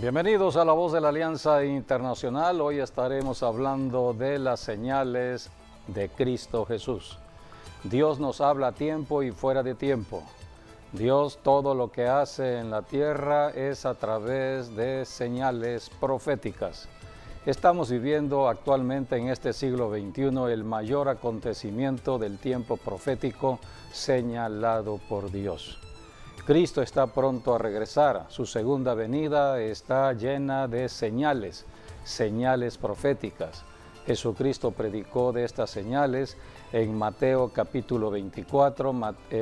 Bienvenidos a La Voz de la Alianza Internacional. Hoy estaremos hablando de las señales de Cristo Jesús. Dios nos habla a tiempo y fuera de tiempo. Dios todo lo que hace en la tierra es a través de señales proféticas. Estamos viviendo actualmente en este siglo XXI el mayor acontecimiento del tiempo profético señalado por Dios. Cristo está pronto a regresar. Su segunda venida está llena de señales proféticas. Jesucristo predicó de estas señales en Mateo capítulo 24,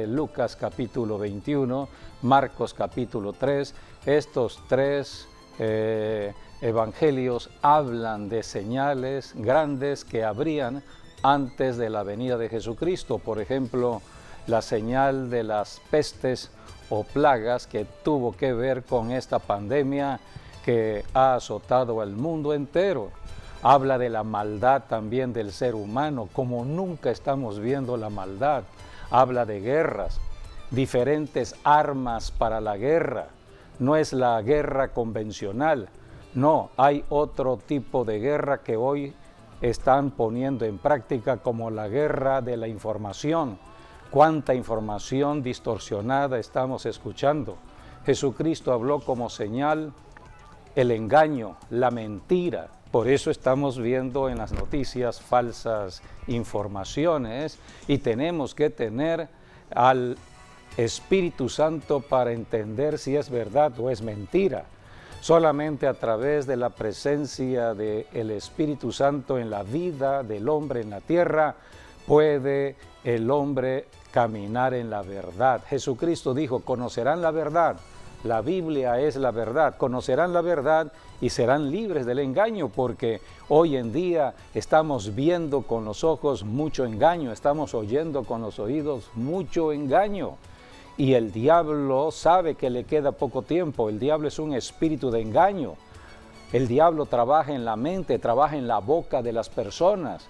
Lucas capítulo 21, Marcos capítulo 3. Estos tres evangelios hablan de señales grandes que habrían antes de la venida de Jesucristo. Por ejemplo, la señal de las pestes o plagas que tuvo que ver con esta pandemia que ha azotado al mundo entero. Habla de la maldad también del ser humano, como nunca estamos viendo la maldad. Habla de guerras, diferentes armas para la guerra. No es la guerra convencional, no, hay otro tipo de guerra que hoy están poniendo en práctica, como la guerra de la información. Cuánta información distorsionada estamos escuchando. Jesucristo habló como señal el engaño, la mentira. Por eso estamos viendo en las noticias falsas informaciones y tenemos que tener al Espíritu Santo para entender si es verdad o es mentira. Solamente a través de la presencia del Espíritu Santo en la vida del hombre en la tierra puede el hombre caminar en la verdad. Jesucristo dijo, conocerán la verdad. La Biblia es la verdad. Conocerán la verdad y serán libres del engaño, porque hoy en día estamos viendo con los ojos mucho engaño, estamos oyendo con los oídos mucho engaño. Y el diablo sabe que le queda poco tiempo. El diablo es un espíritu de engaño. El diablo trabaja en la mente, trabaja en la boca de las personas.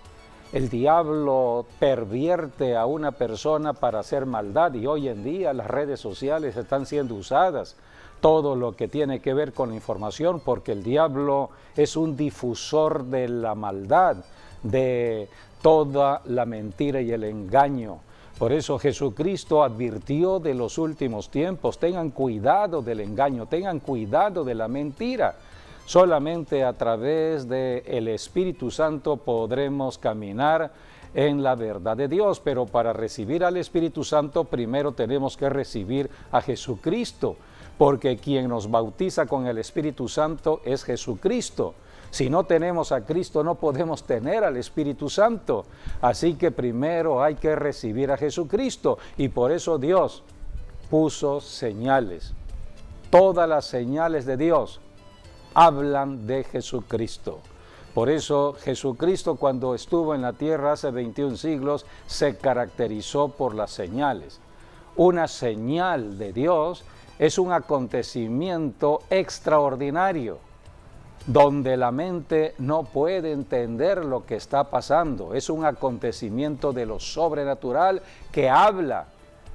El diablo pervierte a una persona para hacer maldad y hoy en día las redes sociales están siendo usadas. Todo lo que tiene que ver con la información, porque el diablo es un difusor de la maldad, de toda la mentira y el engaño. Por eso Jesucristo advirtió de los últimos tiempos. Tengan cuidado del engaño, tengan cuidado de la mentira. Solamente a través del Espíritu Santo podremos caminar en la verdad de Dios, pero para recibir al Espíritu Santo primero tenemos que recibir a Jesucristo, porque quien nos bautiza con el Espíritu Santo es Jesucristo. Si no tenemos a Cristo no podemos tener al Espíritu Santo, así que primero hay que recibir a Jesucristo y por eso Dios puso señales. Todas las señales de Dios hablan de Jesucristo. Por eso Jesucristo, cuando estuvo en la tierra hace 21 siglos, se caracterizó por las señales. Una señal de Dios es un acontecimiento extraordinario, donde la mente no puede entender lo que está pasando. Es un acontecimiento de lo sobrenatural que habla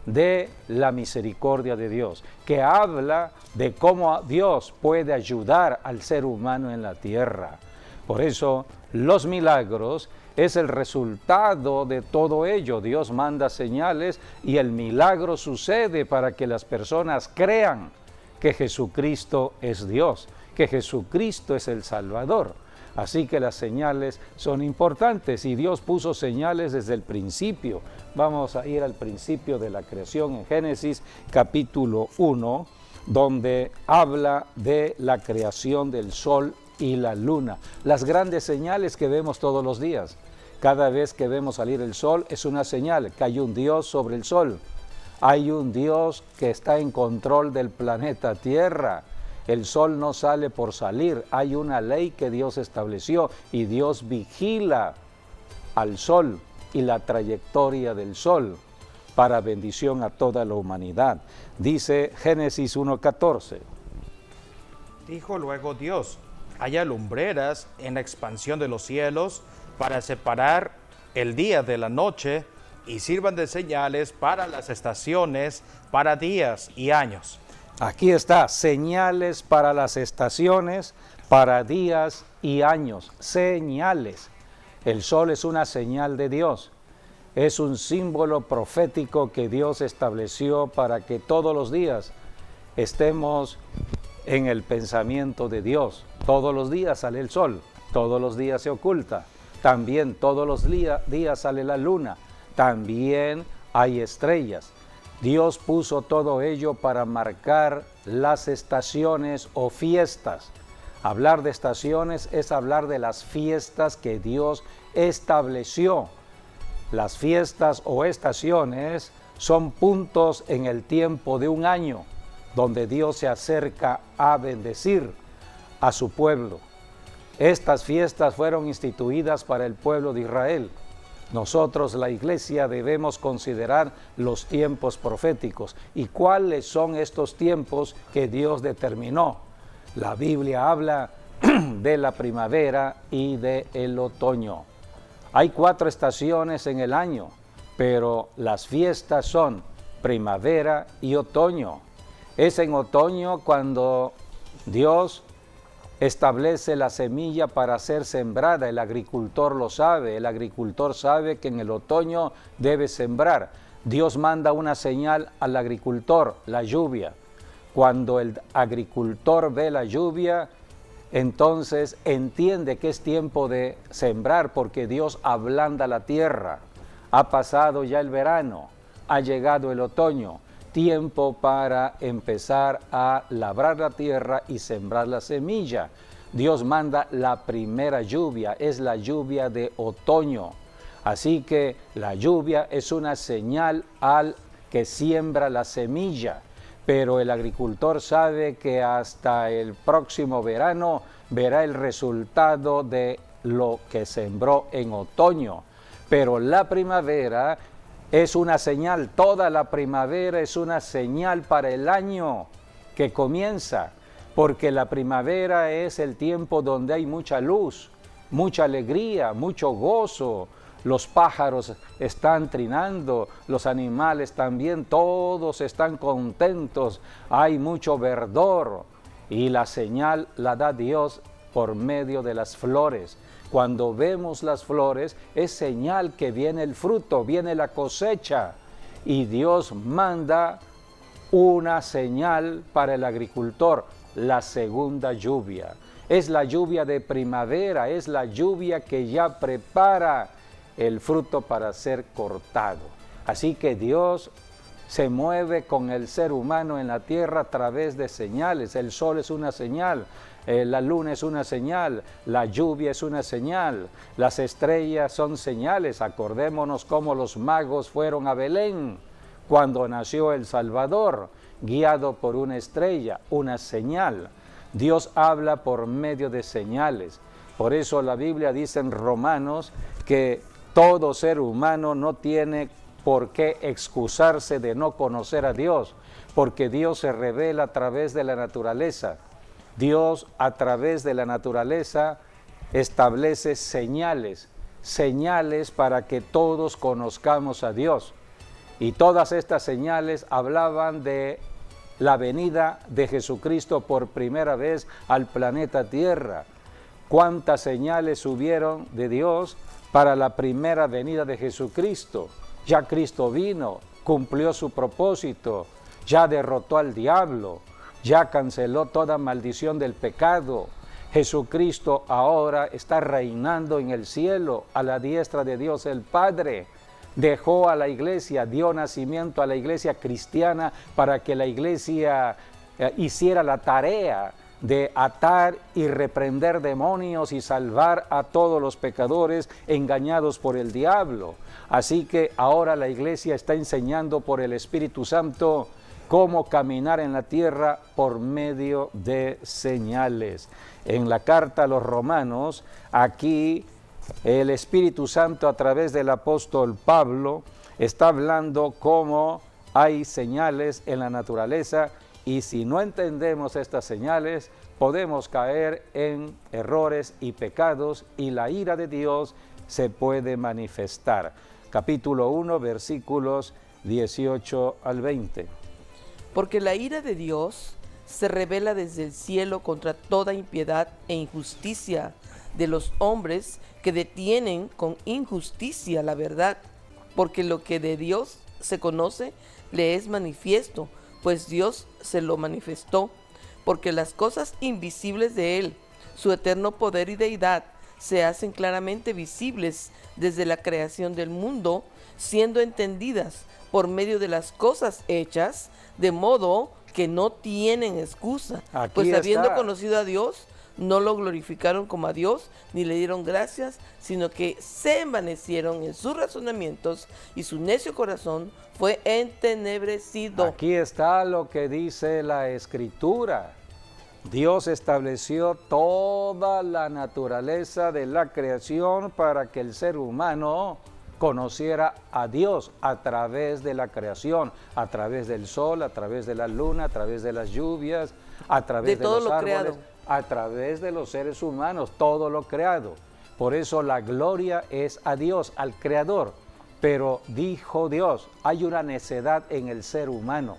de la misericordia de Dios, que habla de cómo Dios puede ayudar al ser humano en la tierra. Por eso los milagros es el resultado de todo ello. Dios manda señales y el milagro sucede para que las personas crean que Jesucristo es Dios, que Jesucristo es el Salvador. Así que las señales son importantes y Dios puso señales desde el principio. Vamos a ir al principio de la creación en Génesis capítulo 1, donde habla de la creación del sol y la luna. Las grandes señales que vemos todos los días. Cada vez que vemos salir el sol es una señal que hay un Dios sobre el sol. Hay un Dios que está en control del planeta Tierra. El sol no sale por salir, hay una ley que Dios estableció y Dios vigila al sol y la trayectoria del sol para bendición a toda la humanidad. Dice Génesis 1:14. Dijo luego Dios, haya lumbreras en la expansión de los cielos para separar el día de la noche y sirvan de señales para las estaciones, para días y años, Aquí está, señales para las estaciones, para días y años. Señales. El sol es una señal de Dios. Es un símbolo profético que Dios estableció para que todos los días estemos en el pensamiento de Dios. Todos los días sale el sol, todos los días se oculta. También todos los días sale la luna. También hay estrellas. Dios puso todo ello para marcar las estaciones o fiestas. Hablar de estaciones es hablar de las fiestas que Dios estableció. Las fiestas o estaciones son puntos en el tiempo de un año, donde Dios se acerca a bendecir a su pueblo. Estas fiestas fueron instituidas para el pueblo de Israel. Nosotros, la iglesia, debemos considerar los tiempos proféticos. ¿Y cuáles son estos tiempos que Dios determinó? La Biblia habla de la primavera y del otoño. Hay 4 estaciones en el año, pero las fiestas son primavera y otoño. Es en otoño cuando Dios establece la semilla para ser sembrada. El agricultor lo sabe. El agricultor sabe que en el otoño debe sembrar. Dios manda una señal al agricultor, la lluvia. Cuando el agricultor ve la lluvia, entonces entiende que es tiempo de sembrar, porque Dios ablanda la tierra. Ha pasado ya el verano, ha llegado el otoño, tiempo para empezar a labrar la tierra y sembrar la semilla. Dios manda la primera lluvia, es la lluvia de otoño. Así que la lluvia es una señal al que siembra la semilla. Pero el agricultor sabe que hasta el próximo verano verá el resultado de lo que sembró en otoño. Pero la primavera es una señal, toda la primavera es una señal para el año que comienza, porque la primavera es el tiempo donde hay mucha luz, mucha alegría, mucho gozo. Los pájaros están trinando, los animales también, todos están contentos, hay mucho verdor y la señal la da Dios por medio de las flores. Cuando vemos las flores es señal que viene el fruto, viene la cosecha y Dios manda una señal para el agricultor, la segunda lluvia. Es la lluvia de primavera, es la lluvia que ya prepara el fruto para ser cortado. Así que Dios se mueve con el ser humano en la tierra a través de señales. El sol es una señal, la luna es una señal, la lluvia es una señal, las estrellas son señales. Acordémonos cómo los magos fueron a Belén cuando nació el Salvador, guiado por una estrella, una señal. Dios habla por medio de señales. Por eso la Biblia dice en Romanos que todo ser humano no tiene por qué excusarse de no conocer a Dios, porque Dios se revela a través de la naturaleza. Dios a través de la naturaleza establece señales, señales para que todos conozcamos a Dios. Y todas estas señales hablaban de la venida de Jesucristo por primera vez al planeta Tierra. ¿Cuántas señales hubieron de Dios para la primera venida de Jesucristo? Ya Cristo vino, cumplió su propósito, ya derrotó al diablo, ya canceló toda maldición del pecado. Jesucristo ahora está reinando en el cielo a la diestra de Dios el Padre. Dejó a la iglesia, dio nacimiento a la iglesia cristiana para que la iglesia hiciera la tarea de atar y reprender demonios y salvar a todos los pecadores engañados por el diablo. Así que ahora la iglesia está enseñando por el Espíritu Santo cómo caminar en la tierra por medio de señales. En la carta a los Romanos, aquí el Espíritu Santo a través del apóstol Pablo está hablando cómo hay señales en la naturaleza. Y si no entendemos estas señales, podemos caer en errores y pecados y la ira de Dios se puede manifestar. Capítulo 1, versículos 18 al 20. Porque la ira de Dios se revela desde el cielo contra toda impiedad e injusticia de los hombres que detienen con injusticia la verdad, porque lo que de Dios se conoce le es manifiesto, pues Dios se lo manifestó, porque las cosas invisibles de Él, su eterno poder y deidad, se hacen claramente visibles desde la creación del mundo, siendo entendidas por medio de las cosas hechas, de modo que no tienen excusa, Aquí pues habiendo está. conocido a Dios, no lo glorificaron como a Dios, ni le dieron gracias, sino que se envanecieron en sus razonamientos, y su necio corazón fue entenebrecido. Aquí está lo que dice la Escritura. Dios estableció toda la naturaleza de la creación para que el ser humano conociera a Dios a través de la creación, a través del sol, a través de la luna, a través de las lluvias, a través de todo los lo árboles, creado. a través de los seres humanos, todo lo creado. Por eso la gloria es a Dios, al Creador. Pero dijo Dios, hay una necedad en el ser humano.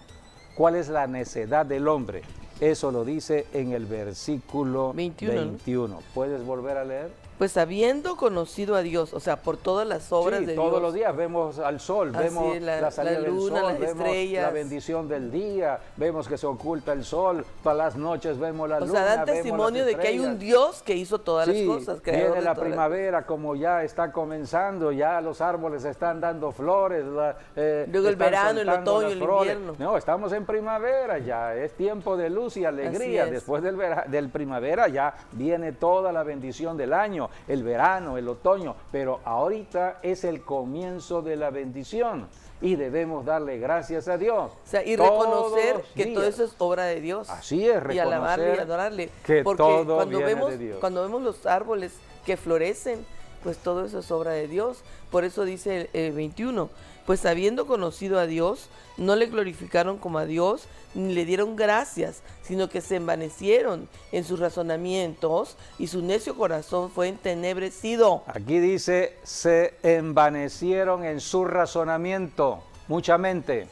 ¿Cuál es la necedad del hombre? Eso lo dice en el versículo 21. ¿Puedes volver a leer? Pues habiendo conocido a Dios, o sea, por todas las obras Sí, de todos Dios. los días vemos al sol, Así vemos es, la salida la luna, del sol, las vemos estrellas. la bendición del día, vemos que se oculta el sol, todas las noches vemos la O luna, sea, dan vemos testimonio las de que hay un estrellas. Dios que hizo todas Sí, las cosas. creador viene de la todas las primavera, como ya está comenzando, ya los árboles están dando flores. Luego el están verano, el soltando otoño, las el flores. invierno. No, estamos en primavera ya, es tiempo de luz y alegría. Así es. Después del primavera ya viene toda la bendición del año, el verano, el otoño, pero ahorita es el comienzo de la bendición y debemos darle gracias a Dios. O sea, y todos reconocer los que todo días. eso es obra de Dios. Así es, Y alabarle y reconocer adorarle. que Porque todo cuando viene vemos, de Dios. cuando vemos los árboles que florecen, pues todo eso es obra de Dios. Por eso dice el 21, pues habiendo conocido a Dios, no le glorificaron como a Dios, ni le dieron gracias, sino que se envanecieron en sus razonamientos, y su necio corazón fue entenebrecido. Aquí dice, se envanecieron en su razonamiento, mucha mente.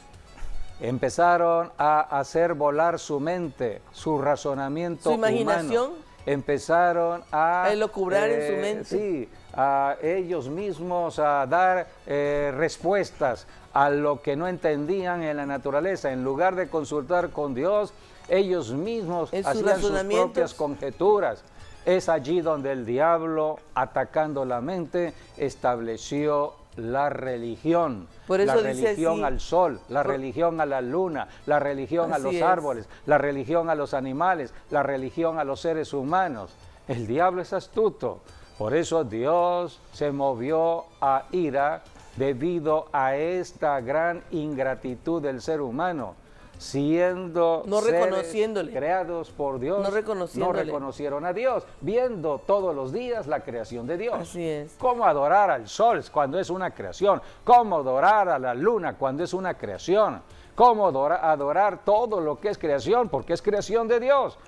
Empezaron a hacer volar su mente, su razonamiento Su imaginación. humano. Empezaron a elucubrar en su mente. Sí, a ellos mismos a dar respuestas a lo que no entendían en la naturaleza. En lugar de consultar con Dios, ellos mismos En sus hacían sus razonamientos. propias conjeturas. Es allí donde el diablo, atacando la mente, estableció la religión. Por eso la dice religión así, al sol, la religión a la luna, la religión a Así los es. árboles, la religión a los animales, la religión a los seres humanos. El diablo es astuto. Por eso Dios se movió a ira debido a esta gran ingratitud del ser humano. Siendo No seres reconociéndole. creados por Dios, No reconociéndole. reconocieron a Dios, viendo todos los días la creación de Dios. Así es. ¿Cómo adorar al sol cuando es una creación? ¿Cómo adorar a la luna cuando es una creación? ¿Cómo adorar todo lo que es creación? Porque es creación de Dios.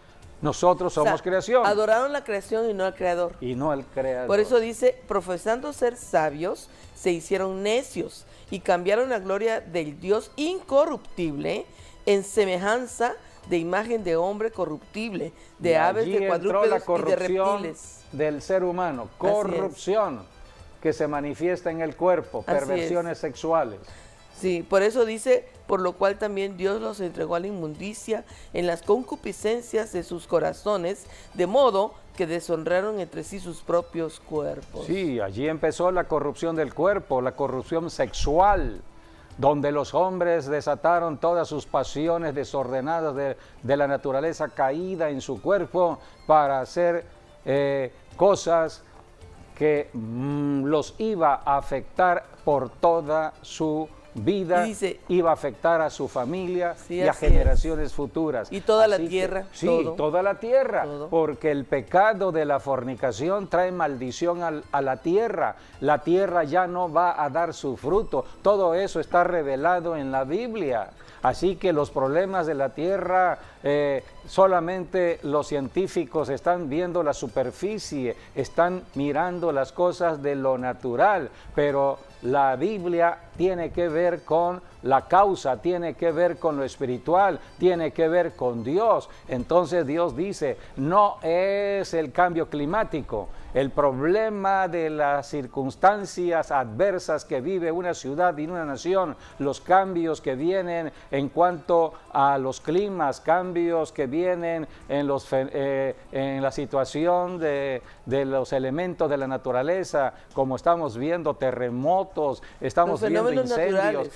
Nosotros O sea, somos creación adoraron la creación y no al creador. y no el creador. Por eso dice, profesando ser sabios, se hicieron necios y cambiaron la gloria del Dios incorruptible en semejanza de imagen de hombre corruptible, de Y aves, allí de entró la cuadrúpedos y de corrupción reptiles. del ser humano, Así es. corrupción que se manifiesta en el cuerpo, Así perversiones sexuales. Sí, por eso dice, por lo cual también Dios los entregó a la inmundicia en las concupiscencias de sus corazones, de modo que deshonraron entre sí sus propios cuerpos. Sí, allí empezó la corrupción del cuerpo, la corrupción sexual, donde los hombres desataron todas sus pasiones desordenadas de la naturaleza caída en su cuerpo para hacer cosas que los iba a afectar por toda su vida, Y dice- iba a afectar a su familia Sí, y a así es. generaciones futuras. Y toda la Así que- tierra, sí, todo. toda la tierra, Todo. porque el pecado de la fornicación trae maldición a la tierra. La tierra ya no va a dar su fruto. Todo eso está revelado en la Biblia. Así que los problemas de la tierra, solamente los científicos están viendo la superficie, están mirando las cosas de lo natural, pero la Biblia tiene que ver con la causa, tiene que ver con lo espiritual, tiene que ver con Dios. Entonces Dios dice, no es el cambio climático, el problema de las circunstancias adversas que vive una ciudad y una nación, los cambios que vienen en cuanto a los climas, cambios que vienen en la situación de los elementos de la naturaleza, como estamos viendo terremotos, estamos viendo incendios,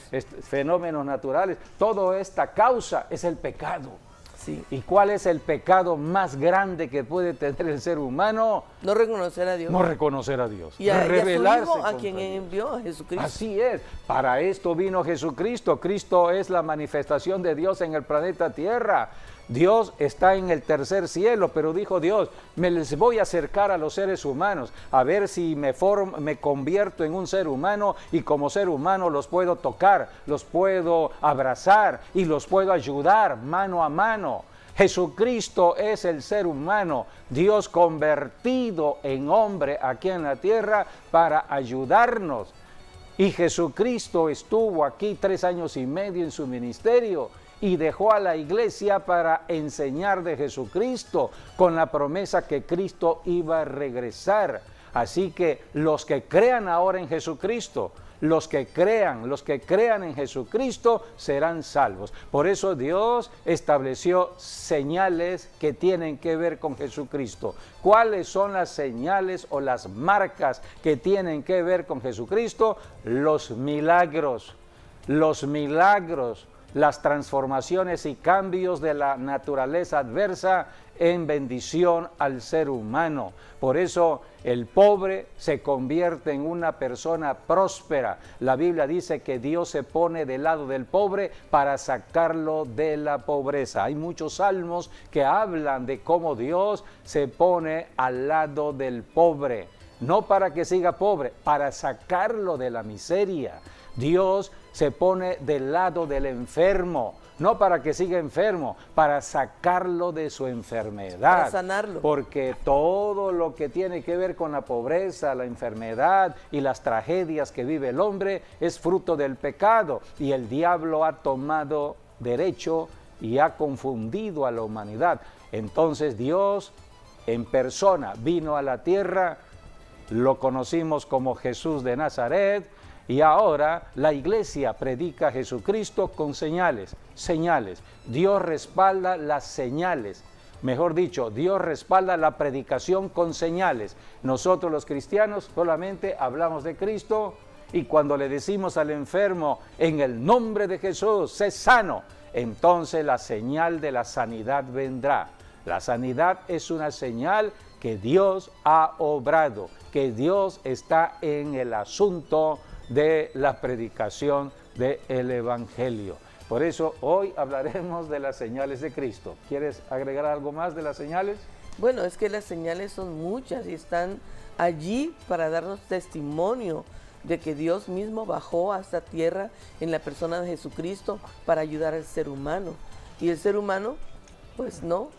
fenómenos naturales. Toda esta causa es el pecado. Sí. ¿Y cuál es el pecado más grande que puede tener el ser humano? No reconocer a Dios. No reconocer a Dios. Y a su rebelarse Hijo, a contra quien Dios. envió, a Jesucristo. Así es. Para esto vino Jesucristo. Cristo es la manifestación de Dios en el planeta Tierra. Dios está en el tercer cielo, pero dijo Dios, me les voy a acercar a los seres humanos, a ver si me convierto en un ser humano y como ser humano los puedo tocar, los puedo abrazar y los puedo ayudar mano a mano. Jesucristo es el ser humano, Dios convertido en hombre aquí en la tierra para ayudarnos. Y Jesucristo estuvo aquí 3 años y medio en su ministerio y dejó a la iglesia para enseñar de Jesucristo con la promesa que Cristo iba a regresar. Así que los que crean ahora en Jesucristo, los que crean en Jesucristo serán salvos. Por eso Dios estableció señales que tienen que ver con Jesucristo. ¿Cuáles son las señales o las marcas que tienen que ver con Jesucristo? Los milagros, las transformaciones y cambios de la naturaleza adversa en bendición al ser humano. Por eso el pobre se convierte en una persona próspera. La Biblia dice que Dios se pone del lado del pobre para sacarlo de la pobreza. Hay muchos salmos que hablan de cómo Dios se pone al lado del pobre. No para que siga pobre, para sacarlo de la miseria. Dios se pone del lado del enfermo, no para que siga enfermo, para sacarlo de su enfermedad. Para sanarlo. Porque todo lo que tiene que ver con la pobreza, la enfermedad y las tragedias que vive el hombre es fruto del pecado. Y el diablo ha tomado derecho y ha confundido a la humanidad. Entonces Dios en persona vino a la tierra, lo conocimos como Jesús de Nazaret, y ahora la iglesia predica a Jesucristo con señales. Dios respalda las señales. Mejor dicho, Dios respalda la predicación con señales. Nosotros los cristianos solamente hablamos de Cristo y cuando le decimos al enfermo, en el nombre de Jesús, sé sano, entonces la señal de la sanidad vendrá. La sanidad es una señal que Dios ha obrado, que Dios está en el asunto de la predicación del Evangelio. Por eso hoy hablaremos de las señales de Cristo. ¿Quieres agregar algo más de las señales? Bueno, es que las señales son muchas y están allí para darnos testimonio de que Dios mismo bajó a esta tierra en la persona de Jesucristo para ayudar al ser humano. Y el ser humano, pues no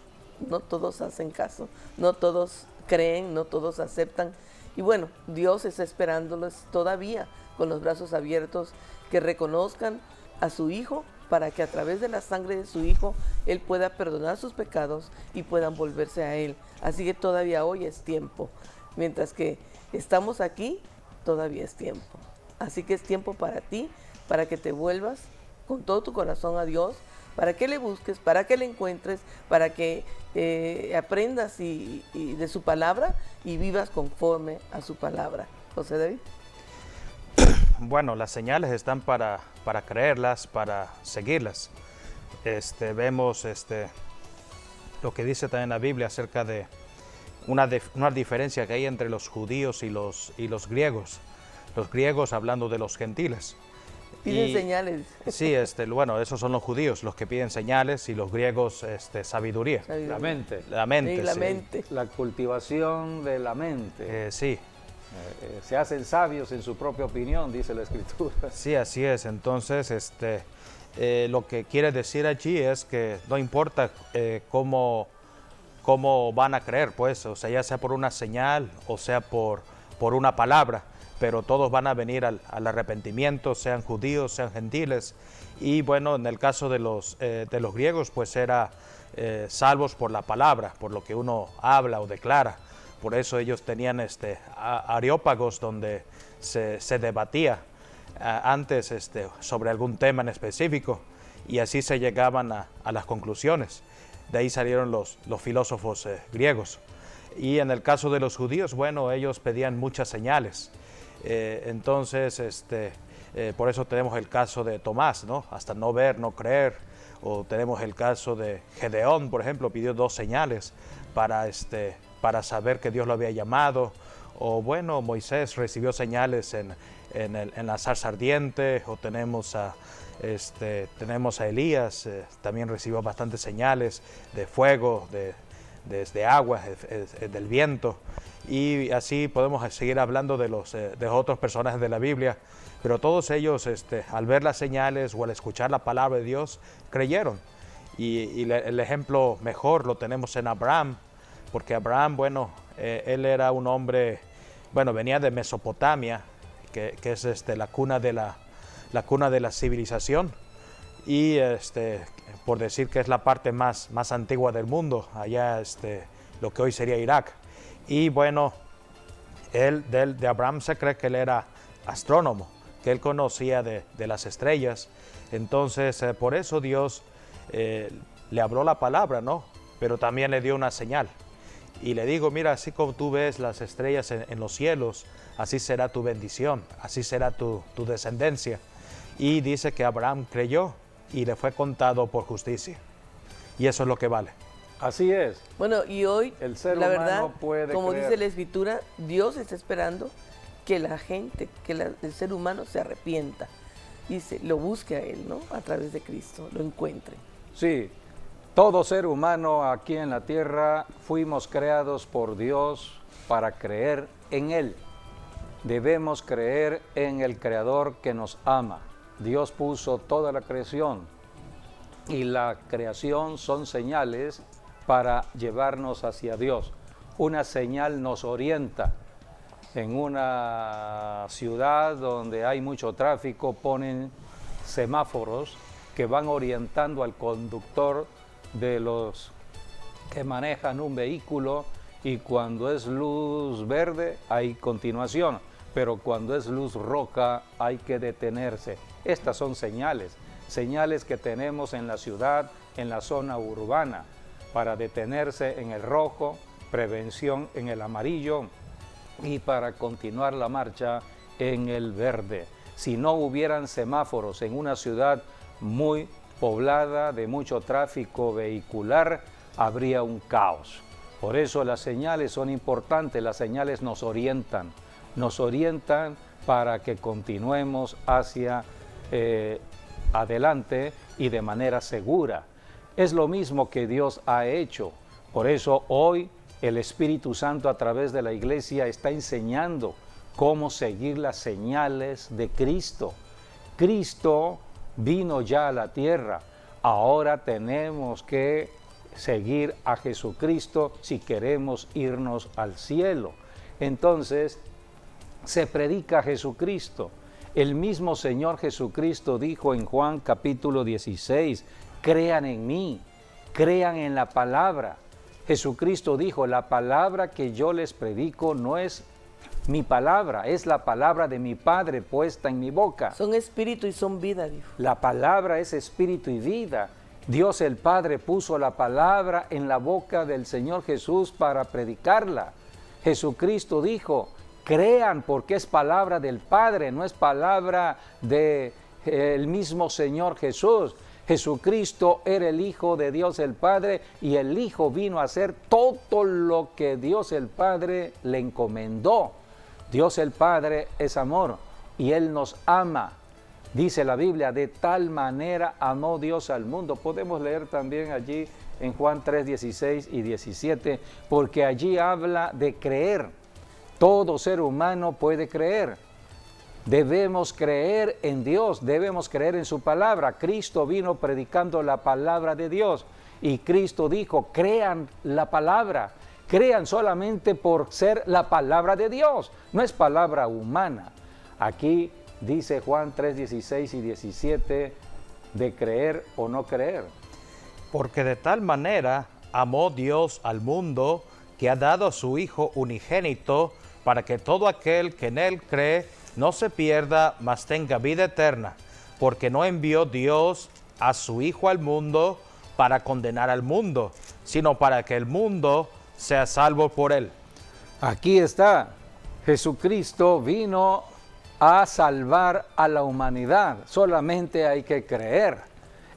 todos hacen caso, no todos creen, no todos aceptan. Y bueno, Dios está esperándolos todavía con los brazos abiertos, que reconozcan a su Hijo para que a través de la sangre de su Hijo Él pueda perdonar sus pecados y puedan volverse a Él. Así que todavía hoy es tiempo. Mientras que estamos aquí, todavía es tiempo. Así que es tiempo para ti, para que te vuelvas con todo tu corazón a Dios, para que le busques, para que le encuentres, para que aprendas de su palabra y vivas conforme a su palabra. José David. Bueno, las señales están para creerlas, para seguirlas. Vemos lo que dice también la Biblia acerca de una diferencia que hay entre los judíos y los griegos. Los griegos hablando de los gentiles. Piden señales. Sí, bueno, esos son los judíos, los que piden señales, y los griegos sabiduría. La mente. La mente, Sí, la sí. mente. La cultivación de la mente. Sí. Se hacen sabios en su propia opinión, dice la Escritura. Sí, así es. Entonces, lo que quiere decir allí es que no importa cómo van a creer, pues, o sea, ya sea por una señal o sea por una palabra, pero todos van a venir al arrepentimiento, sean judíos, sean gentiles. Y bueno, en el caso de los griegos, pues era salvos por la palabra, por lo que uno habla o declara. Por eso ellos tenían areópagos donde se debatía antes sobre algún tema en específico, y así se llegaban a las conclusiones. De ahí salieron los filósofos griegos. Y en el caso de los judíos, bueno, ellos pedían muchas señales. Entonces, por eso tenemos el caso de Tomás, ¿no? Hasta no ver, no creer. O tenemos el caso de Gedeón, por ejemplo, pidió 2 señales para saber que Dios lo había llamado. O bueno, Moisés recibió señales en la zarza ardiente. O tenemos a Elías, también recibió bastantes señales de fuego, de agua, del viento. Y así podemos seguir hablando de los otros personajes de la Biblia, pero todos ellos al ver las señales o al escuchar la palabra de Dios, creyeron. Y el ejemplo mejor lo tenemos en Abraham, porque Abraham, bueno, él era un hombre, bueno, venía de Mesopotamia, que es la cuna de la civilización, y por decir que es la parte más antigua del mundo, allá lo que hoy sería Irak. Y bueno, de Abraham se cree que él era astrónomo, que él conocía de las estrellas. Entonces, por eso Dios le habló la palabra, ¿no? Pero también le dio una señal. Y le digo, mira, así como tú ves las estrellas en los cielos, así será tu bendición, así será tu descendencia. Y dice que Abraham creyó y le fue contado por justicia. Y eso es lo que vale. Así es. Bueno, y hoy, El ser la humano verdad, puede como creer. dice la Escritura, Dios está esperando que la gente, el ser humano se arrepienta y lo busque a Él, ¿no? A través de Cristo, lo encuentre. Sí, todo ser humano aquí en la tierra fuimos creados por Dios para creer en Él. Debemos creer en el Creador que nos ama. Dios puso toda la creación y la creación son señales para llevarnos hacia Dios. Una señal nos orienta. En una ciudad donde hay mucho tráfico ponen semáforos que van orientando al conductor de los que manejan un vehículo, y cuando es luz verde hay continuación, pero cuando es luz roja hay que detenerse. Estas son señales que tenemos en la ciudad, en la zona urbana, para detenerse en el rojo, prevención en el amarillo y para continuar la marcha en el verde. Si no hubieran semáforos en una ciudad muy poblada, de mucho tráfico vehicular, habría un caos. Por eso las señales son importantes, las señales nos orientan para que continuemos hacia adelante y de manera segura. Es lo mismo que Dios ha hecho. Por eso hoy el Espíritu Santo a través de la iglesia está enseñando cómo seguir las señales de Cristo. Cristo vino ya a la tierra. Ahora tenemos que seguir a Jesucristo si queremos irnos al cielo. Entonces, se predica a Jesucristo. El mismo Señor Jesucristo dijo en Juan capítulo 16, crean en mí, crean en la palabra. Jesucristo dijo, la palabra que yo les predico no es mi palabra, es la palabra de mi Padre puesta en mi boca. Son espíritu y son vida, dijo. La palabra es espíritu y vida. Dios el Padre puso la palabra en la boca del Señor Jesús para predicarla. Jesucristo dijo, crean porque es palabra del Padre, no es palabra del mismo Señor Jesús. Jesucristo era el Hijo de Dios el Padre y el Hijo vino a hacer todo lo que Dios el Padre le encomendó. Dios el Padre es amor y Él nos ama. Dice la Biblia, de tal manera amó Dios al mundo. Podemos leer también allí en Juan 3, 16 y 17, porque allí habla de creer. Todo ser humano puede creer. Debemos creer en Dios, debemos creer en su palabra. Cristo vino predicando la palabra de Dios y Cristo dijo, crean la palabra, crean solamente por ser la palabra de Dios, no es palabra humana. Aquí dice Juan 3, 16 y 17 de creer o no creer. Porque de tal manera amó Dios al mundo que ha dado a su Hijo unigénito para que todo aquel que en él cree no se pierda, mas tenga vida eterna. Porque no envió Dios a su Hijo al mundo para condenar al mundo, sino para que el mundo sea salvo por él. Aquí está, Jesucristo vino a salvar a la humanidad, solamente hay que creer.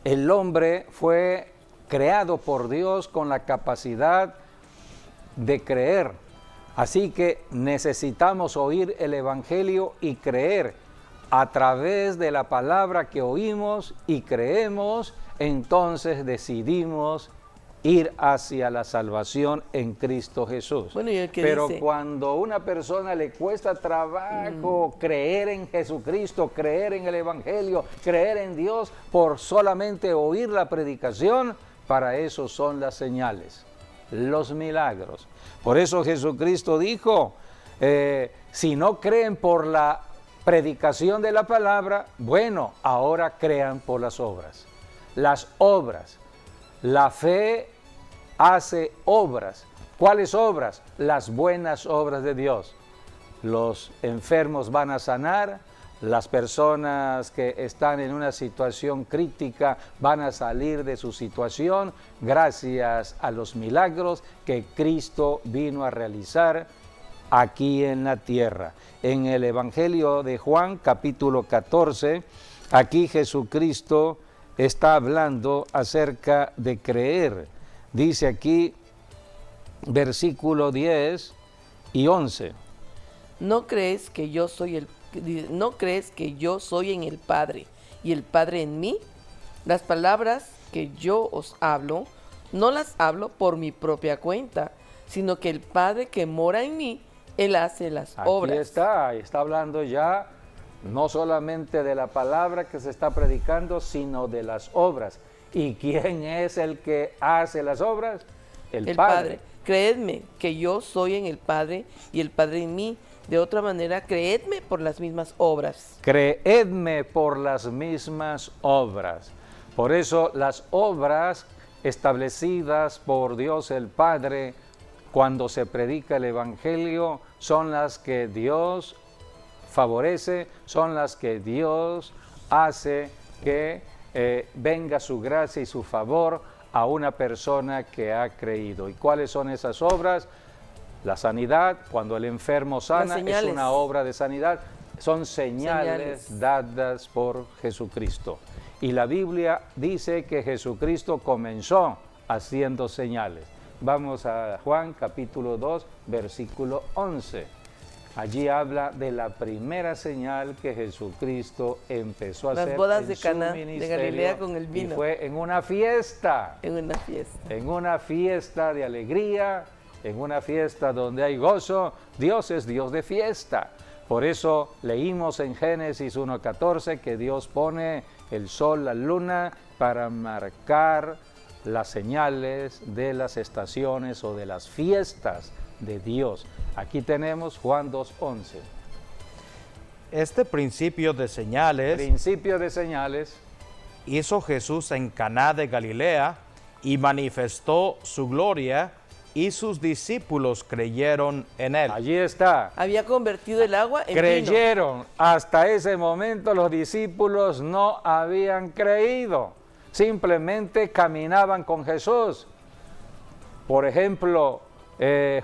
El hombre fue creado por Dios con la capacidad de creer, así que necesitamos oír el Evangelio y creer. A través de la palabra que oímos y creemos, entonces decidimos ir hacia la salvación en Cristo Jesús. Bueno, ¿y el que Pero dice? cuando a una persona le cuesta trabajo creer en Jesucristo, creer en el Evangelio, creer en Dios, por solamente oír la predicación, para eso son las señales, los milagros. Por eso Jesucristo dijo, si no creen por la predicación de la palabra, bueno, ahora crean por las obras. Las obras. La fe hace obras. ¿Cuáles obras? Las buenas obras de Dios. Los enfermos van a sanar, las personas que están en una situación crítica van a salir de su situación gracias a los milagros que Cristo vino a realizar aquí en la tierra. En el Evangelio de Juan, capítulo 14, aquí Jesucristo está hablando acerca de creer. Dice aquí, versículo 10 y 11. ¿No crees que yo soy en el Padre y el Padre en mí? Las palabras que yo os hablo, no las hablo por mi propia cuenta, sino que el Padre que mora en mí, Él hace las obras. Aquí está hablando ya no solamente de la palabra que se está predicando, sino de las obras. ¿Y quién es el que hace las obras? El Padre. Creedme que yo soy en el Padre y el Padre en mí. De otra manera, creedme por las mismas obras. Creedme por las mismas obras. Por eso las obras establecidas por Dios el Padre cuando se predica el Evangelio son las que Dios favorece, son las que Dios hace que venga su gracia y su favor a una persona que ha creído. ¿Y cuáles son esas obras? La sanidad, cuando el enfermo sana, es una obra de sanidad. Son señales dadas por Jesucristo. Y la Biblia dice que Jesucristo comenzó haciendo señales. Vamos a Juan capítulo 2, versículo 11. Allí habla de la primera señal que Jesucristo empezó a hacer. Las bodas de su Caná de ministerio, Galilea con el vino. y fue en una fiesta. En una fiesta. En una fiesta de alegría, en una fiesta donde hay gozo. Dios es Dios de fiesta. Por eso leímos en Génesis 1:14 que Dios pone el sol, la luna, para marcar las señales de las estaciones o de las fiestas de Dios. Aquí tenemos Juan 2:11. Este principio de señales hizo Jesús en Caná de Galilea y manifestó su gloria, y sus discípulos creyeron en él. Allí está. Había convertido el agua en Creyeron. vino. Hasta ese momento los discípulos no habían creído. Simplemente caminaban con Jesús. Por ejemplo,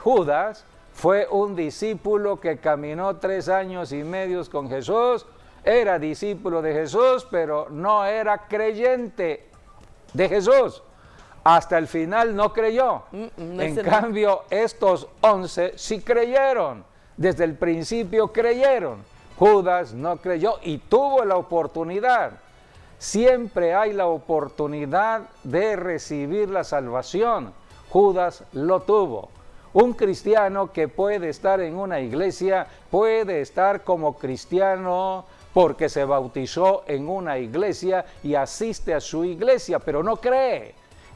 Judas fue un discípulo que caminó 3 años y medio con Jesús. Era discípulo de Jesús, pero no era creyente de Jesús. Hasta el final no creyó. En cambio, estos 11 sí creyeron. Desde el principio creyeron. Judas no creyó y tuvo la oportunidad. Siempre hay la oportunidad de recibir la salvación. Judas lo tuvo. Un cristiano que puede estar en una iglesia, puede estar como cristiano porque se bautizó en una iglesia y asiste a su iglesia, pero no cree.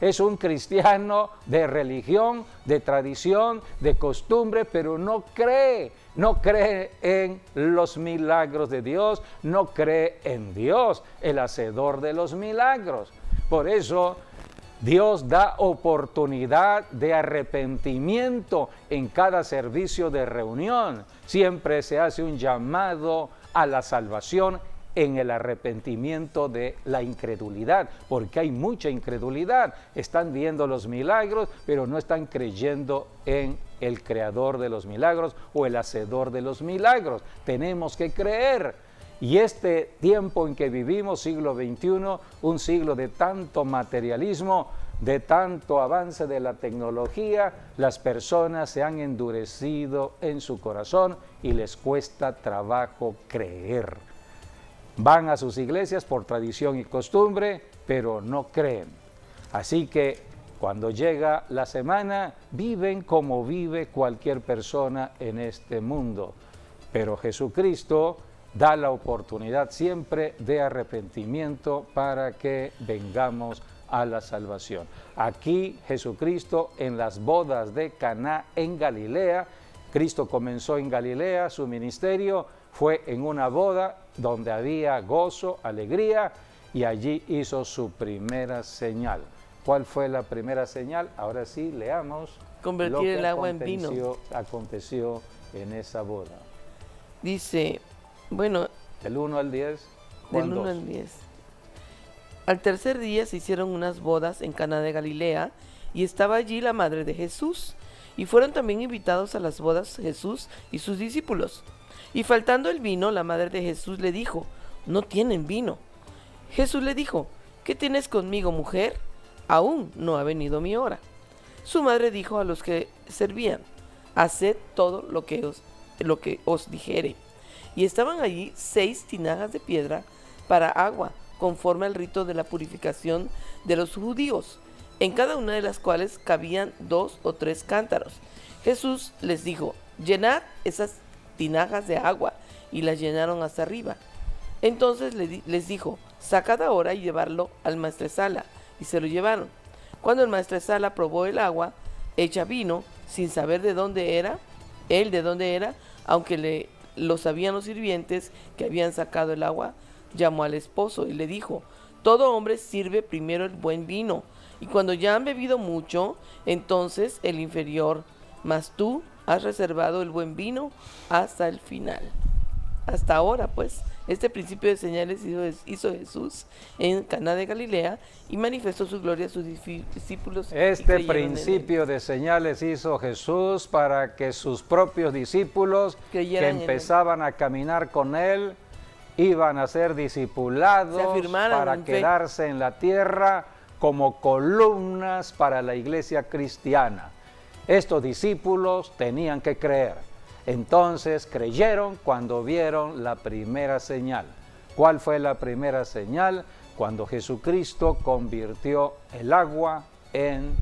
es un cristiano de religión, de tradición, de costumbre, pero no cree en los milagros de Dios, no cree en Dios, el hacedor de los milagros. Por eso Dios da oportunidad de arrepentimiento en cada servicio de reunión. Siempre se hace un llamado a la salvación en el arrepentimiento de la incredulidad, porque hay mucha incredulidad. Están viendo los milagros, pero no están creyendo en el creador de los milagros o el hacedor de los milagros. Tenemos que creer. Y este tiempo en que vivimos, siglo XXI, un siglo de tanto materialismo, de tanto avance de la tecnología, las personas se han endurecido en su corazón y les cuesta trabajo creer. Van a sus iglesias por tradición y costumbre, pero no creen. Así que cuando llega la semana, viven como vive cualquier persona en este mundo. Pero Jesucristo da la oportunidad siempre de arrepentimiento para que vengamos a la salvación. Aquí Jesucristo en las bodas de Caná en Galilea, Cristo comenzó en Galilea, su ministerio fue en una boda donde había gozo, alegría, y allí hizo su primera señal. ¿Cuál fue la primera señal? Ahora sí, leamos. Convertir el agua en vino. Aconteció en esa boda. Dice, bueno, del 1 al 10. Del 1 al 10. Al tercer día se hicieron unas bodas en Caná de Galilea, y estaba allí la madre de Jesús. Y fueron también invitados a las bodas Jesús y sus discípulos. Y faltando el vino, la madre de Jesús le dijo, no tienen vino. Jesús le dijo, ¿qué tienes conmigo, mujer? Aún no ha venido mi hora. Su madre dijo a los que servían, haced todo lo que os dijere. Y estaban allí 6 tinajas de piedra para agua, conforme al rito de la purificación de los judíos, en cada una de las cuales cabían 2 o 3 cántaros. Jesús les dijo, llenad esas tinajas de agua, y las llenaron hasta arriba. Entonces les dijo, sacad ahora y llevarlo al maestresala, y se lo llevaron. Cuando el maestresala probó el agua hecha vino, sin saber de dónde era, aunque lo sabían los sirvientes que habían sacado el agua, llamó al esposo y le dijo, todo hombre sirve primero el buen vino, y cuando ya han bebido mucho, entonces el inferior, mas tú has reservado el buen vino hasta el final. Hasta ahora, pues, este principio de señales hizo Jesús en Caná de Galilea y manifestó su gloria a sus discípulos. Este principio de señales hizo Jesús para que sus propios discípulos que empezaban a caminar con él iban a ser discipulados para quedarse en la tierra como columnas para la iglesia cristiana. Estos discípulos tenían que creer. Entonces creyeron cuando vieron la primera señal. ¿Cuál fue la primera señal? Cuando Jesucristo convirtió el agua en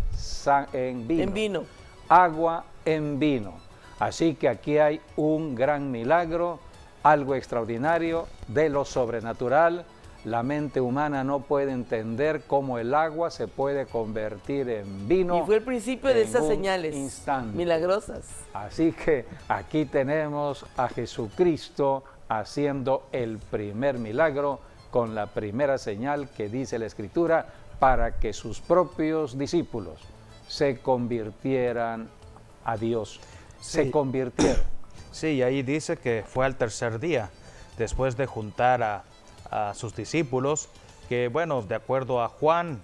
vino. En vino. Agua en vino. Así que aquí hay un gran milagro, algo extraordinario de lo sobrenatural. La mente humana no puede entender cómo el agua se puede convertir en vino. Y fue el principio de esas señales milagrosas. Así que aquí tenemos a Jesucristo haciendo el primer milagro con la primera señal que dice la Escritura para que sus propios discípulos se convirtieran a Dios. Sí. Se convirtieron. Sí, y ahí dice que fue al tercer día, después de juntar a sus discípulos, que bueno, de acuerdo a Juan,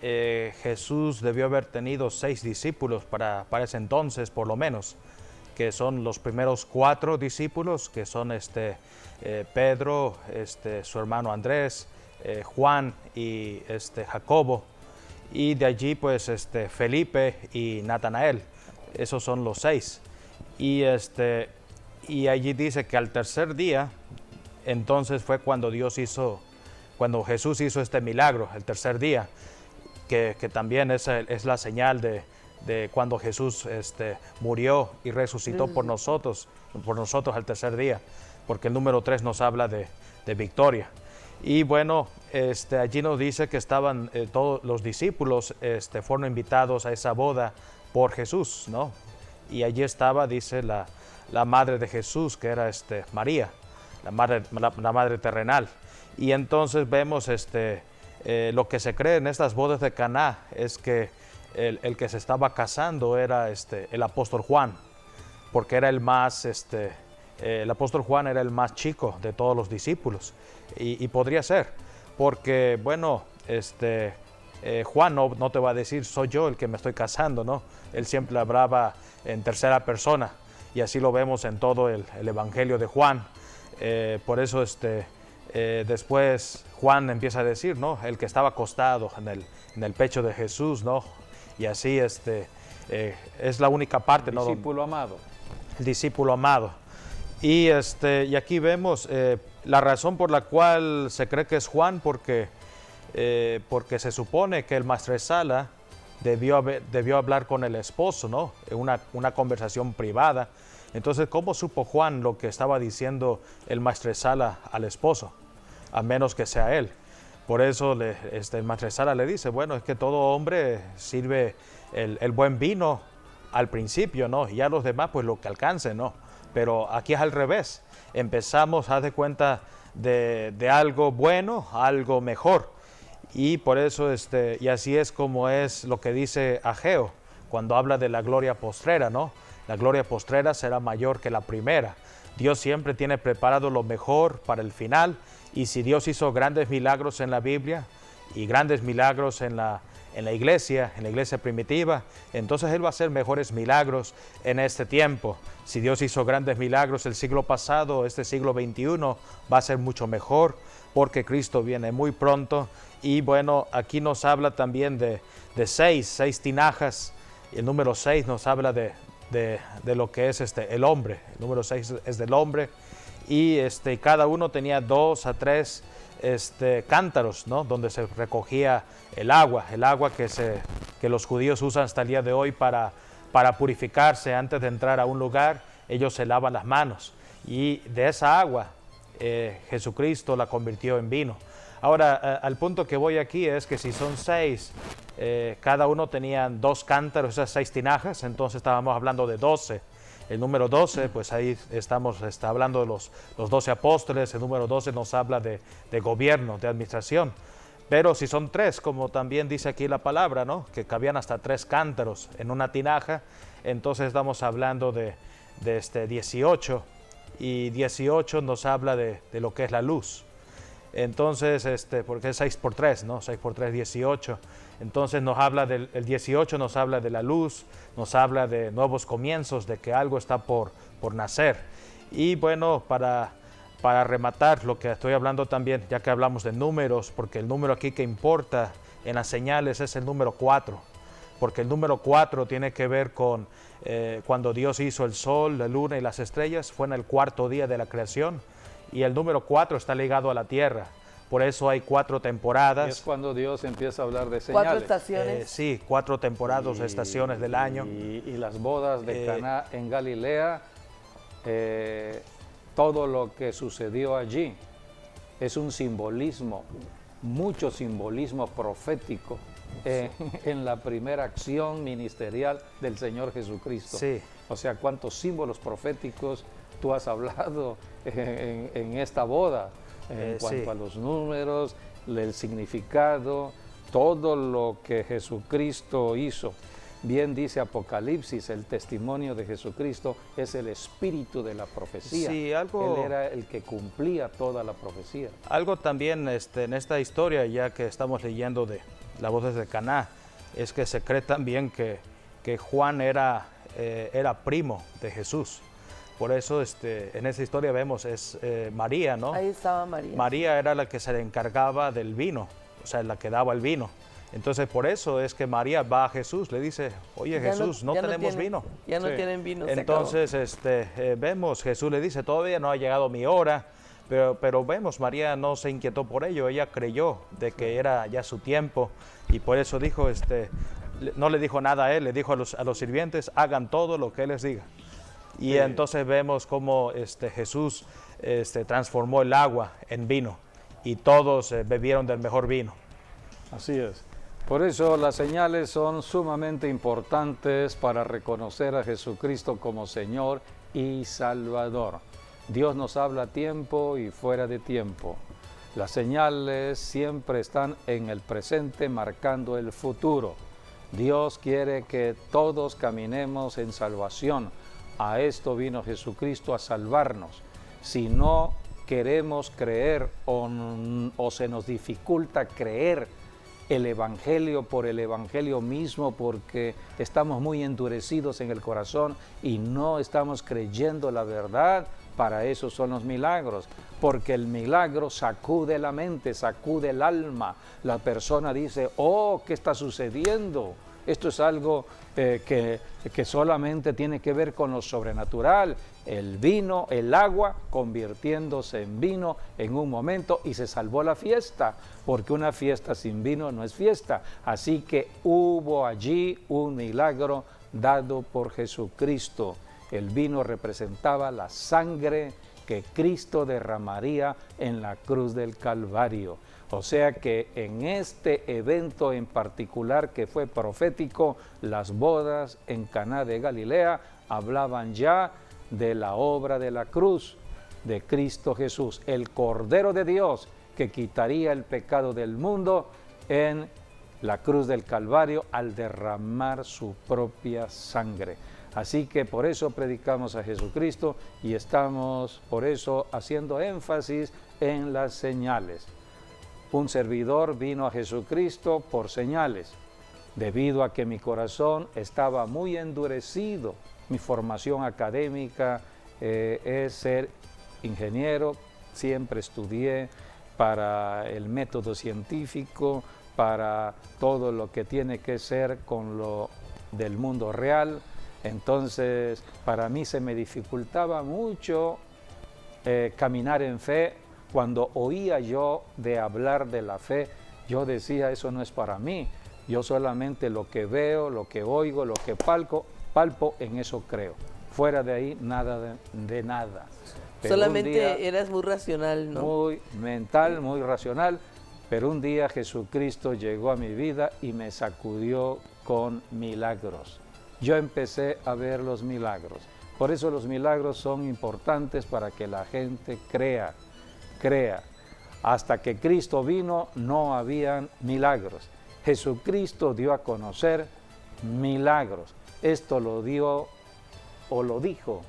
Jesús debió haber tenido 6 discípulos para ese entonces, por lo menos, que son los primeros 4 discípulos, que son Pedro, su hermano Andrés, Juan y Jacobo, y de allí pues Felipe y Natanael. Esos son los 6. Y allí dice que al tercer día, entonces fue cuando Jesús hizo este milagro, el tercer día, que también es la señal de cuando Jesús murió y resucitó por nosotros al tercer día, porque el número 3 nos habla de victoria. Y bueno, allí nos dice que estaban todos los discípulos, fueron invitados a esa boda por Jesús, ¿no? Y allí estaba, dice, la madre de Jesús, que era María, la madre terrenal. Y entonces vemos lo que se cree en estas bodas de Caná es que el que se estaba casando era el apóstol Juan, porque era el más, el apóstol Juan era el más chico de todos los discípulos. Y podría ser, porque bueno, Juan no te va a decir, soy yo el que me estoy casando, ¿no? Él siempre hablaba en tercera persona, y así lo vemos en todo el Evangelio de Juan. Por eso después Juan empieza a decir, ¿no? El que estaba acostado en el pecho de Jesús, ¿no? Y así es la única parte, ¿no? Discípulo amado. El discípulo amado. Y aquí vemos la razón por la cual se cree que es Juan, porque se supone que el maestresala debió hablar con el esposo, ¿no? Una conversación privada. Entonces, ¿cómo supo Juan lo que estaba diciendo el maestresala al esposo? A menos que sea él. Por eso el maestresala le dice, bueno, es que todo hombre sirve el buen vino al principio, ¿no? Y ya los demás, pues lo que alcancen, ¿no? Pero aquí es al revés. Empezamos, haz de cuenta, de algo bueno a algo mejor. Y por eso, y así es como es lo que dice Ageo, cuando habla de la gloria postrera, ¿no? La gloria postrera será mayor que la primera. Dios siempre tiene preparado lo mejor para el final. Y si Dios hizo grandes milagros en la Biblia y grandes milagros en la iglesia primitiva, entonces Él va a hacer mejores milagros en este tiempo. Si Dios hizo grandes milagros el siglo pasado, este siglo XXI va a ser mucho mejor, porque Cristo viene muy pronto. Y bueno, aquí nos habla también de seis tinajas. Y el número 6 nos habla de lo que es el hombre. El número 6 es del hombre. Y cada uno tenía 2 a 3 cántaros, ¿no? Donde se recogía el agua que los judíos usan hasta el día de hoy para purificarse antes de entrar a un lugar. Ellos se lavan las manos, y de esa agua Jesucristo la convirtió en vino. Ahora, al punto que voy aquí es que si son 6, cada uno tenía 2 cántaros, esas 6 tinajas, entonces estábamos hablando de 12. El número 12, pues ahí está hablando de los 12 apóstoles. El número 12 nos habla de gobierno, de administración. Pero si son 3, como también dice aquí la palabra, ¿no? Que cabían hasta 3 cántaros en una tinaja, entonces estamos hablando de 18. Y 18 nos habla de lo que es la luz. Entonces, porque es 6 por 3, ¿no? 6 por 3, 18. Entonces nos habla el 18 nos habla de la luz, nos habla de nuevos comienzos, de que algo está por nacer. Y bueno, para rematar lo que estoy hablando también, ya que hablamos de números, porque el número aquí que importa en las señales es el número 4, porque el número 4 tiene que ver con cuando Dios hizo el sol, la luna y las estrellas, fue en el 4º día de la creación, y el número 4 está ligado a la tierra. Por eso hay 4 temporadas. Y es cuando Dios empieza a hablar de 4 señales. estaciones. Sí, 4 temporadas, estaciones del año. Y las bodas de Caná en Galilea, todo lo que sucedió allí es un simbolismo, mucho simbolismo profético en la primera acción ministerial del Señor Jesucristo. Sí. O sea, cuántos símbolos proféticos tú has hablado en esta boda. En cuanto a los números, el significado, todo lo que Jesucristo hizo. Bien dice Apocalipsis, el testimonio de Jesucristo es el espíritu de la profecía. Sí, Él era el que cumplía toda la profecía. Algo también en esta historia, ya que estamos leyendo de las bodas de Caná, es que se cree también que Juan era primo de Jesús. Por eso en esa historia vemos es María, ¿no? Ahí estaba María. María era la que se le encargaba del vino, o sea, la que daba el vino. Entonces por eso es que María va a Jesús, le dice, oye Jesús, no tenemos vino. Ya no tienen vino. Entonces vemos, Jesús le dice, todavía no ha llegado mi hora, pero vemos, María no se inquietó por ello, ella creyó de que era ya su tiempo, y por eso dijo, no le dijo nada a él, le dijo a los sirvientes, hagan todo lo que él les diga. Y entonces vemos cómo Jesús transformó el agua en vino. y todos bebieron del mejor vino. Así es. Por eso las señales son sumamente importantes para reconocer a Jesucristo como Señor y Salvador. Dios nos habla a tiempo y fuera de tiempo. Las señales siempre están en el presente, marcando el futuro. Dios quiere que todos caminemos en salvación. A esto vino Jesucristo, a salvarnos. Si no queremos creer o se nos dificulta creer el Evangelio por el Evangelio mismo, porque estamos muy endurecidos en el corazón y no estamos creyendo la verdad, para eso son los milagros, porque el milagro sacude la mente, sacude el alma. La persona dice, oh, ¿qué está sucediendo? Esto es algo que solamente tiene que ver con lo sobrenatural. El vino, el agua, convirtiéndose en vino en un momento, y se salvó la fiesta, porque una fiesta sin vino no es fiesta. Así que hubo allí un milagro dado por Jesucristo. El vino representaba la sangre que Cristo derramaría en la cruz del Calvario. O sea que en este evento en particular que fue profético, las bodas en Caná de Galilea hablaban ya de la obra de la cruz de Cristo Jesús, el Cordero de Dios que quitaría el pecado del mundo en la cruz del Calvario al derramar su propia sangre. Así que por eso predicamos a Jesucristo y estamos por eso haciendo énfasis en las señales. Un servidor vino a Jesucristo por señales, debido a que mi corazón estaba muy endurecido. Mi formación académica es ser ingeniero, siempre estudié para el método científico, para todo lo que tiene que ser con lo del mundo real. Entonces, para mí se me dificultaba mucho caminar en fe. Cuando oía yo de hablar de la fe, yo decía, eso no es para mí. Yo solamente lo que veo, lo que oigo, lo que palpo, en eso creo. Fuera de ahí, nada de nada. Pero solamente eras muy racional, ¿no? Muy mental, muy racional. Pero un día Jesucristo llegó a mi vida y me sacudió con milagros. Yo empecé a ver los milagros. Por eso los milagros son importantes para que la gente crea. Hasta que Cristo vino no habían milagros. Jesucristo dio a conocer milagros. Esto lo dio o lo dijo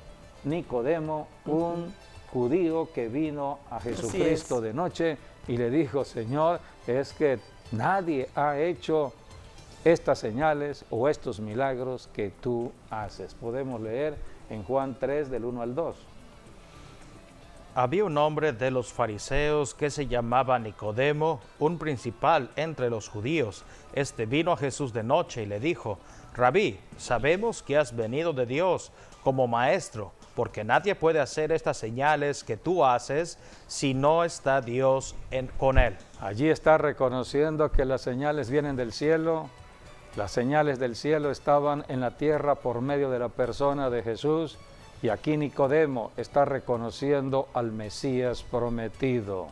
Nicodemo, un judío que vino a Jesucristo de noche y le dijo, Señor, es que nadie ha hecho estas señales o estos milagros que tú haces. Podemos leer en Juan 3 del 1 al 2. Había un hombre de los fariseos que se llamaba Nicodemo, un principal entre los judíos. Este vino a Jesús de noche y le dijo, Rabí, sabemos que has venido de Dios como maestro, porque nadie puede hacer estas señales que tú haces si no está Dios con él. Allí está reconociendo que las señales vienen del cielo. Las señales del cielo estaban en la tierra por medio de la persona de Jesús. Y aquí Nicodemo está reconociendo al Mesías prometido.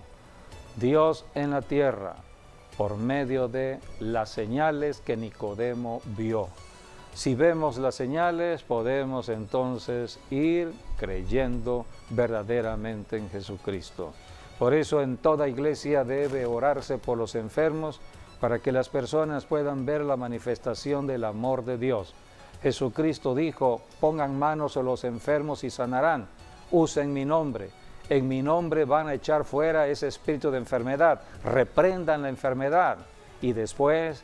Dios en la tierra por medio de las señales que Nicodemo vio. Si vemos las señales, podemos entonces ir creyendo verdaderamente en Jesucristo. Por eso en toda iglesia debe orarse por los enfermos para que las personas puedan ver la manifestación del amor de Dios. Jesucristo dijo, pongan manos a los enfermos y sanarán, usen mi nombre. En mi nombre van a echar fuera ese espíritu de enfermedad, reprendan la enfermedad y después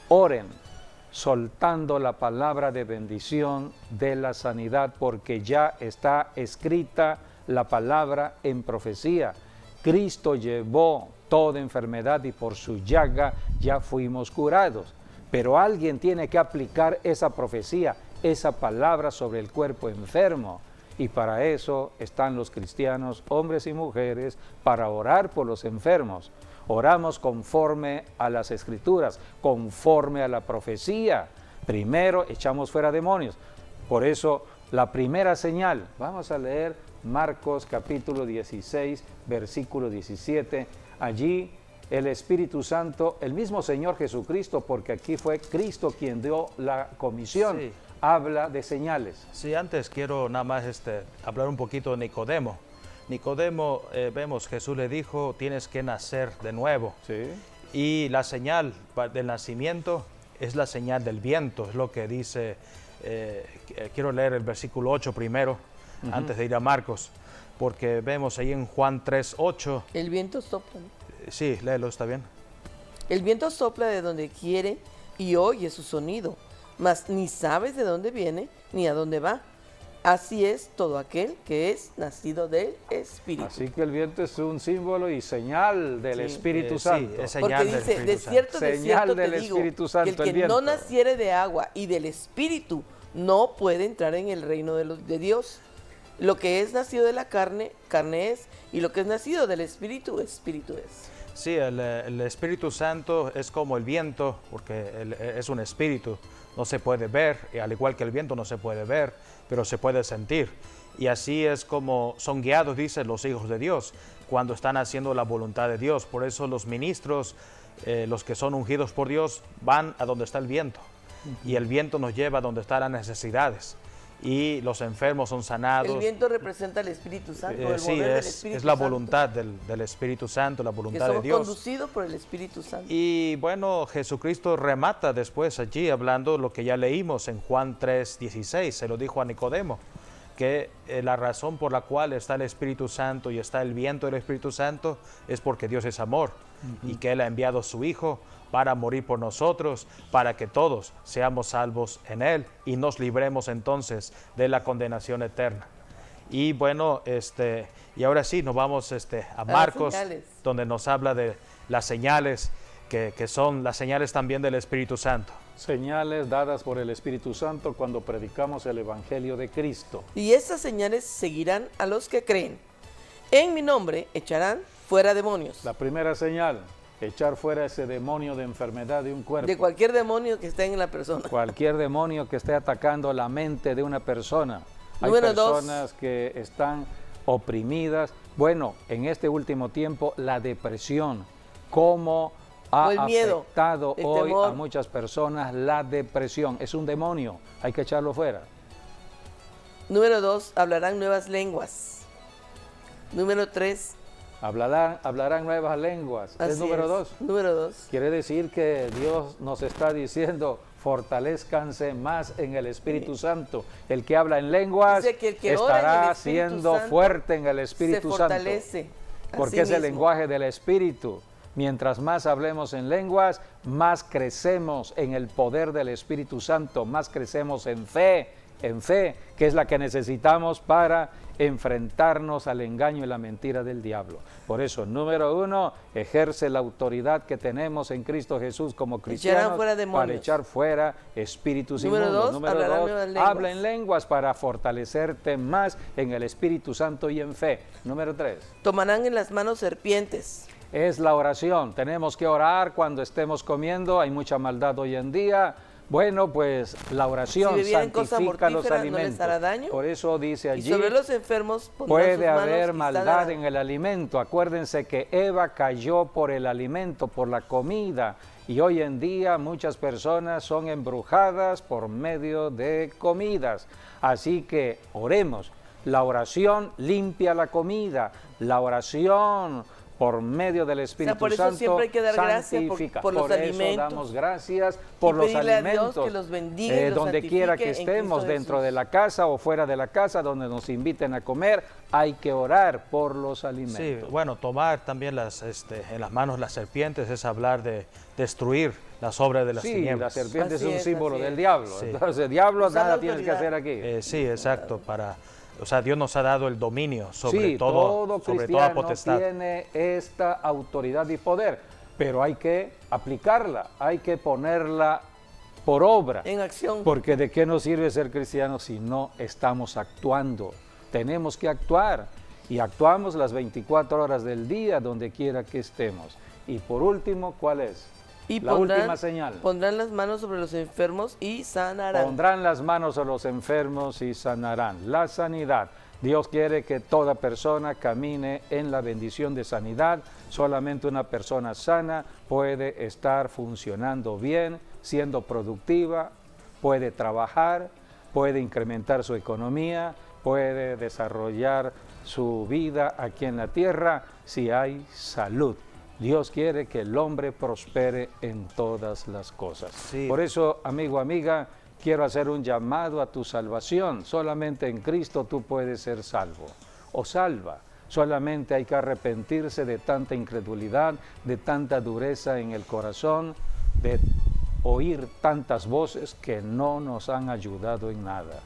oren, soltando la palabra de bendición de la sanidad, porque ya está escrita la palabra en profecía. Cristo llevó toda enfermedad y por su llaga ya fuimos curados. Pero alguien tiene que aplicar esa profecía, esa palabra sobre el cuerpo enfermo. Y para eso están los cristianos, hombres y mujeres, para orar por los enfermos. Oramos conforme a las Escrituras, conforme a la profecía. Primero echamos fuera demonios. Por eso la primera señal, vamos a leer Marcos capítulo 16, versículo 17. Allí el Espíritu Santo, el mismo Señor Jesucristo, porque aquí fue Cristo quien dio la comisión, Sí. habla de señales. Sí, antes quiero nada más hablar un poquito de Nicodemo. Nicodemo, vemos, Jesús le dijo, tienes que nacer de nuevo. Sí. Y la señal del nacimiento es la señal del viento, es lo que dice, quiero leer el versículo 8 primero, antes de ir a Marcos, porque vemos ahí en Juan 3:8, El viento sopla, ¿no? sí, léelo, está bien. El viento sopla de donde quiere y oye su sonido, mas ni sabes de dónde viene ni a dónde va. Así es todo aquel que es nacido del Espíritu. Así que el viento es un símbolo y señal del Sí. Espíritu Sí, Santo. es Porque señal del dice, Espíritu de Santo. cierto, de Señal cierto del te digo, Espíritu que Santo, el que el no viento. naciere de agua y del Espíritu no puede entrar en el reino de Dios. Lo que es nacido de la carne, carne es, y lo que es nacido del Espíritu, Espíritu es. Sí, el Espíritu Santo es como el viento, porque es un espíritu, no se puede ver, y al igual que el viento no se puede ver, pero se puede sentir. Y así es como son guiados, dicen los hijos de Dios, cuando están haciendo la voluntad de Dios. Por eso los ministros, los que son ungidos por Dios, van a donde está el viento. Y el viento nos lleva a donde están las necesidades. Y los enfermos son sanados. El viento representa el Espíritu Santo, el Sí, mover del Espíritu es la Santo, voluntad del Espíritu Santo, la que voluntad de somos Dios. conducidos por el Espíritu Santo. Y bueno, Jesucristo remata después allí hablando lo que ya leímos en Juan 3:16, se lo dijo a Nicodemo, que la razón por la cual está el Espíritu Santo y está el viento del Espíritu Santo es porque Dios es amor y que Él ha enviado a su Hijo para morir por nosotros, para que todos seamos salvos en Él y nos libremos entonces de la condenación eterna. Y bueno, y ahora sí, nos vamos a Marcos, señales. donde nos habla de las señales, que son las señales también del Espíritu Santo. Señales dadas por el Espíritu Santo cuando predicamos el Evangelio de Cristo. Y estas señales seguirán a los que creen. En mi nombre echarán fuera demonios. La primera señal, echar fuera ese demonio de enfermedad de un cuerpo. De cualquier demonio que esté en la persona. Cualquier demonio que esté atacando la mente de una persona. Hay Número dos. personas que están oprimidas. Bueno, en este último tiempo, la depresión, cómo ha O el miedo, afectado el hoy temor. a muchas personas la depresión. Es un demonio, hay que echarlo fuera. Número 2, hablarán nuevas lenguas. Número 3, Hablarán nuevas lenguas. Es número 2. Número 2. Quiere decir que Dios nos está diciendo, fortalezcanse más en el Espíritu Santo. El que habla en lenguas Dice que el que ora en estará el Espíritu siendo Santo fuerte en el Espíritu se Santo. fortalece. a Porque sí es el mismo. lenguaje del Espíritu. Mientras más hablemos en lenguas, más crecemos en el poder del Espíritu Santo, más crecemos en fe, que es la que necesitamos para enfrentarnos al engaño y la mentira del diablo. Por eso, número 1, ejerce la autoridad que tenemos en Cristo Jesús como cristianos fuera demonios. para echar fuera espíritus Número inmundos. dos, Número hablarán 2, nuevas lenguas. habla en lenguas para fortalecerte más en el Espíritu Santo y en fe. Número 3. Tomarán en las manos serpientes. Es la oración. Tenemos que orar cuando estemos comiendo. Hay mucha maldad hoy en día. Bueno, pues la oración Si bebieren cosa santifica los mortífera, no alimentos. les hará daño. Por eso dice Y allí, sobre los enfermos pondrán sus puede manos haber y maldad sanarán. en el alimento. Acuérdense que Eva cayó por el alimento, por la comida. Y hoy en día muchas personas son embrujadas por medio de comidas. Así que oremos. La oración limpia la comida. La oración por medio del Espíritu por eso Santo siempre hay que dar gracias santifica. por los Por eso alimentos. damos gracias por Y los pedirle a Dios alimentos. que los bendiga y los donde quiera que santifique en estemos, Cristo dentro Jesús. de la casa o fuera de la casa, donde nos inviten a comer, hay que orar por los alimentos. Sí, bueno, tomar también en las manos las serpientes es hablar de destruir las obras de las Sí, la tinieblas. serpiente Así es un es, símbolo así del es. diablo. Sí. Entonces, diablo, Usar la nada tienes que autoridad. hacer aquí. Sí, exacto, o sea, Dios nos ha dado el dominio sobre Sí, todo, sobre toda cristiano potestad. tiene esta autoridad y poder, pero hay que aplicarla, hay que ponerla por obra. En acción. Porque ¿de qué nos sirve ser cristianos si no estamos actuando? Tenemos que actuar y actuamos las 24 horas del día donde quiera que estemos. Y por último, ¿cuál es? Y la última señal. Pondrán las manos sobre los enfermos y sanarán. Pondrán las manos a los enfermos y sanarán. La sanidad. Dios quiere que toda persona camine en la bendición de sanidad. Solamente una persona sana puede estar funcionando bien, siendo productiva, puede trabajar, puede incrementar su economía, puede desarrollar su vida aquí en la tierra si hay salud. Dios quiere que el hombre prospere en todas las cosas. Sí. Por eso, amigo, amiga, quiero hacer un llamado a tu salvación. Solamente en Cristo tú puedes ser salvo o salva. Solamente hay que arrepentirse de tanta incredulidad, de tanta dureza en el corazón, de oír tantas voces que no nos han ayudado en nada.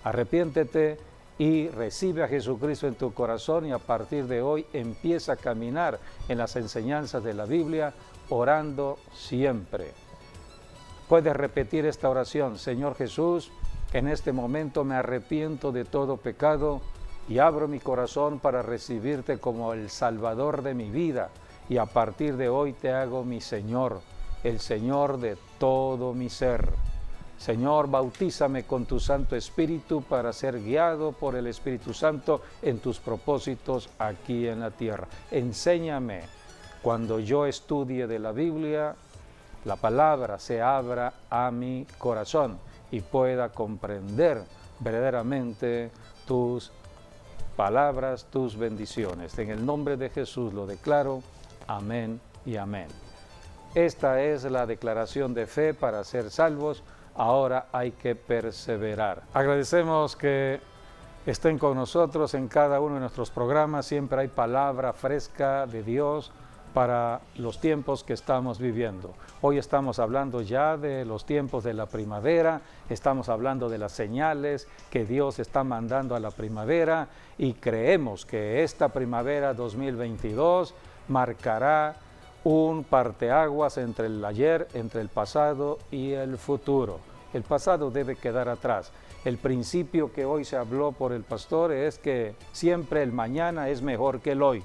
Arrepiéntete y recibe a Jesucristo en tu corazón y a partir de hoy empieza a caminar en las enseñanzas de la Biblia, orando siempre. Puedes repetir esta oración: Señor Jesús, en este momento me arrepiento de todo pecado y abro mi corazón para recibirte como el Salvador de mi vida y a partir de hoy te hago mi Señor, el Señor de todo mi ser. Señor, bautízame con tu Santo Espíritu para ser guiado por el Espíritu Santo en tus propósitos aquí en la tierra. Enséñame, cuando yo estudie de la Biblia, la palabra se abra a mi corazón y pueda comprender verdaderamente tus palabras, tus bendiciones. En el nombre de Jesús lo declaro. Amén y amén. Esta es la declaración de fe para ser salvos. Ahora hay que perseverar. Agradecemos que estén con nosotros en cada uno de nuestros programas. Siempre hay palabra fresca de Dios para los tiempos que estamos viviendo. Hoy estamos hablando ya de los tiempos de la primavera, estamos hablando de las señales que Dios está mandando a la primavera y creemos que esta primavera 2022 marcará un parteaguas entre el ayer, entre el pasado y el futuro. El pasado debe quedar atrás. El principio que hoy se habló por el pastor es que siempre el mañana es mejor que el hoy.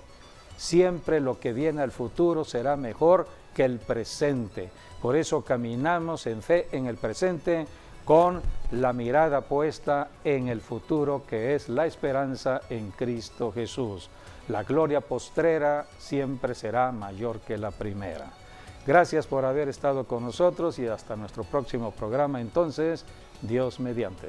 Siempre lo que viene al futuro será mejor que el presente. Por eso caminamos en fe en el presente con la mirada puesta en el futuro, que es la esperanza en Cristo Jesús. La gloria postrera siempre será mayor que la primera. Gracias por haber estado con nosotros y hasta nuestro próximo programa entonces, Dios mediante.